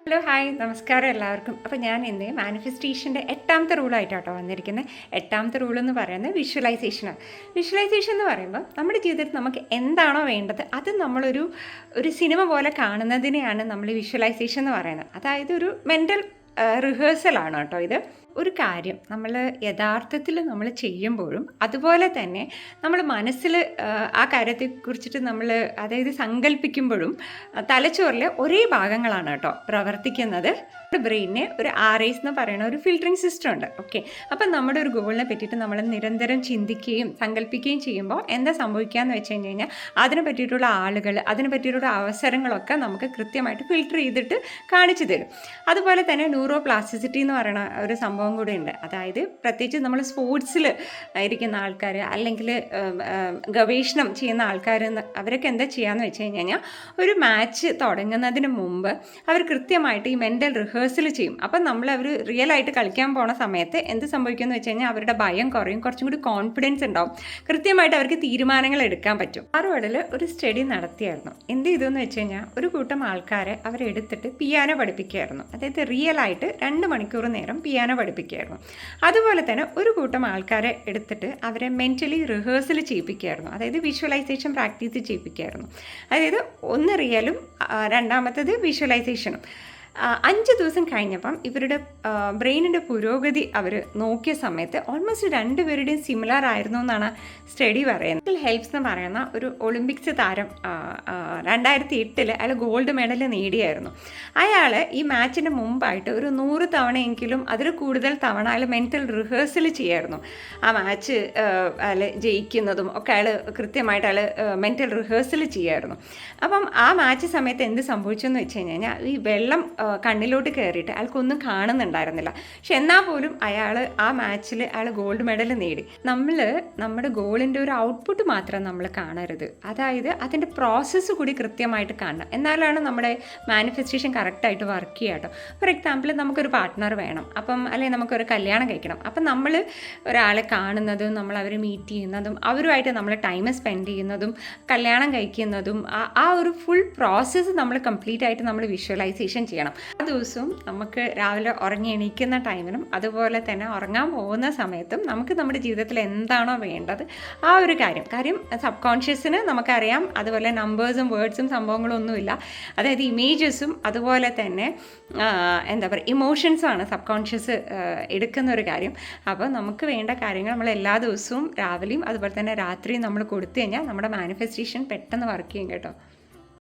Hello hi നമസ്കാരം എല്ലാവർക്കും. അപ്പോൾ ഞാൻ ഇന്ന് മാനിഫെസ്റ്റേഷൻ്റെ 8ാമത്തെ റൂളായിട്ടാട്ടോ വന്നിരിക്കുന്നത്. 8ാമത്തെ റൂൾ എന്ന് പറയുന്നത് വിഷ്വലൈസേഷനാണ്. വിഷ്വലൈസേഷൻ എന്ന് പറയുമ്പോൾ നമ്മുടെ ജീവിതത്തിൽ നമുക്ക് എന്താണോ വേണ്ടത് അത് ഒരു സിനിമ പോലെ കാണുന്നതിനെയാണ് നമ്മൾ വിഷ്വലൈസേഷൻ എന്ന് പറയുന്നത്. അതായത് ഒരു മെൻ്റൽ റിഹേഴ്സലാണ് കേട്ടോ ഇത്. ഒരു കാര്യം നമ്മൾ യഥാർത്ഥത്തിൽ നമ്മൾ ചെയ്യുമ്പോഴും അതുപോലെ തന്നെ നമ്മൾ മനസ്സിൽ ആ കാര്യത്തെക്കുറിച്ചിട്ട് അതായത് സങ്കല്പിക്കുമ്പോഴും തലച്ചോറിൽ ഒരേ ഭാഗങ്ങളാണ് കേട്ടോ പ്രവർത്തിക്കുന്നത്. ബ്രെയിനിന് ഒരു RIS എന്ന് പറയുന്ന ഒരു ഫിൽറ്ററിങ് സിസ്റ്റം ഉണ്ട്. ഓക്കെ, അപ്പം നമ്മുടെ ഒരു ഗോളിനെ പറ്റിയിട്ട് നമ്മൾ നിരന്തരം ചിന്തിക്കുകയും സങ്കല്പിക്കുകയും ചെയ്യുമ്പോൾ എന്താ സംഭവിക്കുക എന്ന് വെച്ച് കഴിഞ്ഞാൽ അതിനെ പറ്റിയിട്ടുള്ള ആളുകൾ, അതിനെ പറ്റിയിട്ടുള്ള അവസരങ്ങളൊക്കെ നമുക്ക് കൃത്യമായിട്ട് ഫിൽറ്റർ ചെയ്തിട്ട് കാണിച്ചു തരും. അതുപോലെ തന്നെ ന്യൂറോ പ്ലാസ്റ്റിസിറ്റി എന്ന് പറയുന്ന ഒരു സംഭവം കൂടെ ഉണ്ട്. അതായത് പ്രത്യേകിച്ച് നമ്മൾ സ്പോർട്സിൽ ഇരിക്കുന്ന ആൾക്കാർ അല്ലെങ്കിൽ ഗവേഷണം ചെയ്യുന്ന ആൾക്കാർ അവരൊക്കെ എന്താ ചെയ്യാന്ന് വെച്ച് കഴിഞ്ഞാൽ ഒരു മാച്ച് തുടങ്ങുന്നതിന് മുമ്പ് അവർ കൃത്യമായിട്ട് ഈ മെൻ്റൽ റിഹേഴ്സൽ ചെയ്യും. അപ്പം അവർ റിയലായിട്ട് കളിക്കാൻ പോണ സമയത്ത് എന്ത് സംഭവിക്കുമെന്ന് വെച്ച് കഴിഞ്ഞാൽ അവരുടെ ഭയം കുറയും, കുറച്ചും കൂടി കോൺഫിഡൻസ് ഉണ്ടാവും, കൃത്യമായിട്ട് അവർക്ക് തീരുമാനങ്ങൾ എടുക്കാൻ പറ്റും. ധാരവാഡിൽ ഒരു സ്റ്റഡി നടത്തിയായിരുന്നു. എന്ത് ചെയ്തെന്ന് വെച്ച് കഴിഞ്ഞാൽ ഒരു കൂട്ടം ആൾക്കാരെ അവരെടുത്തിട്ട് പിയാനോ പഠിപ്പിക്കുകയായിരുന്നു. അതായത് റിയലായിട്ട് 2 മണിക്കൂർ നേരം പിയാനോ പഠിപ്പിക്കുകയായിരുന്നു. അതുപോലെ തന്നെ ഒരു കൂട്ടം ആൾക്കാരെ എടുത്തിട്ട് അവരെ മെൻ്റലി റിഹേഴ്സൽ ചെയ്യിപ്പിക്കുകയായിരുന്നു. അതായത് വിഷ്വലൈസേഷൻ പ്രാക്ടീസ് ചെയ്യിപ്പിക്കുകയായിരുന്നു. അതായത് ഒന്ന് റിയലും രണ്ടാമത്തേത് വിഷ്വലൈസേഷനും. 5 ദിവസം കഴിഞ്ഞപ്പം ഇവരുടെ ബ്രെയിനിൻ്റെ പുരോഗതി അവർ നോക്കിയ സമയത്ത് ഓൾമോസ്റ്റ് 2 പേരുടെയും സിമിലർ ആയിരുന്നു എന്നാണ് സ്റ്റഡി പറയുന്നത്. ഹെൽപ്സ് എന്ന് പറയുന്ന ഒരു ഒളിമ്പിക്സ് താരം 2008 അയാൾ ഗോൾഡ് മെഡൽ നേടിയായിരുന്നു. അയാൾ ഈ മാച്ചിന് മുമ്പായിട്ട് ഒരു 100 തവണയെങ്കിലും അതിൽ കൂടുതൽ തവണ അയാൾ മെൻ്റൽ റിഹേഴ്സൽ ചെയ്യായിരുന്നു. ആ മാച്ച് അയാൾ ജയിക്കുന്നതും ഒക്കെ അയാൾ കൃത്യമായിട്ട് അയാൾ മെൻ്റൽ റിഹേഴ്സൽ ചെയ്യായിരുന്നു. അപ്പം ആ മാച്ച് സമയത്ത് എന്ത് സംഭവിച്ചെന്ന് വെച്ച് കഴിഞ്ഞാൽ ഈ വെള്ളം കണ്ണിലോട്ട് കയറിയിട്ട് അയാൾക്കൊന്നും കാണുന്നുണ്ടായിരുന്നില്ല. പക്ഷെ എന്നാൽ പോലും ആ മാച്ചിൽ അയാൾ ഗോൾഡ് മെഡൽ നേടി. നമ്മുടെ ഗോളിൻ്റെ ഒരു ഔട്ട്പുട്ട് മാത്രം നമ്മൾ കാണരുത്, അതായത് അതിൻ്റെ പ്രോസസ്സ് കൂടി കൃത്യമായിട്ട് കാണണം. എന്നാലാണ് നമ്മുടെ മാനിഫെസ്റ്റേഷൻ കറക്റ്റായിട്ട് വർക്ക് ചെയ്യുക കേട്ടോ. ഫോർ എക്സാമ്പിൾ, നമുക്കൊരു പാർട്ട്ണർ വേണം, അല്ലെങ്കിൽ നമുക്കൊരു കല്യാണം കഴിക്കണം. അപ്പം നമ്മൾ ഒരാളെ കാണുന്നതും നമ്മൾ അവരെ മീറ്റ് ചെയ്യുന്നതും അവരുമായിട്ട് നമ്മൾ ടൈം സ്പെൻഡ് ചെയ്യുന്നതും കല്യാണം കഴിക്കുന്നതും ആ ഒരു ഫുൾ പ്രോസസ്സ് നമ്മൾ കംപ്ലീറ്റ് ആയിട്ട് നമ്മൾ വിഷ്വലൈസേഷൻ ചെയ്യണം. ആ ദിവസവും നമുക്ക് രാവിലെ ഉറങ്ങി എണീക്കുന്ന ടൈമിനും അതുപോലെ തന്നെ ഉറങ്ങാൻ പോകുന്ന സമയത്തും നമുക്ക് നമ്മുടെ ജീവിതത്തിൽ എന്താണോ വേണ്ടത് ആ ഒരു കാര്യം സബ് കോൺഷ്യസിന് നമുക്കറിയാം. അതുപോലെ നമ്പേഴ്സും വേർഡ്സും സംഭവങ്ങളും ഒന്നുമില്ല. അതായത് ഇമേജസും അതുപോലെ തന്നെ ഇമോഷൻസുമാണ് സബ് കോൺഷ്യസ് എടുക്കുന്ന ഒരു കാര്യം. അപ്പോൾ നമുക്ക് വേണ്ട കാര്യങ്ങൾ നമ്മൾ എല്ലാ ദിവസവും രാവിലെയും അതുപോലെ തന്നെ രാത്രിയും നമ്മൾ കൊടുത്തു കഴിഞ്ഞാൽ നമ്മുടെ മാനിഫെസ്റ്റേഷൻ പെട്ടെന്ന് വർക്ക് ചെയ്യും കേട്ടോ.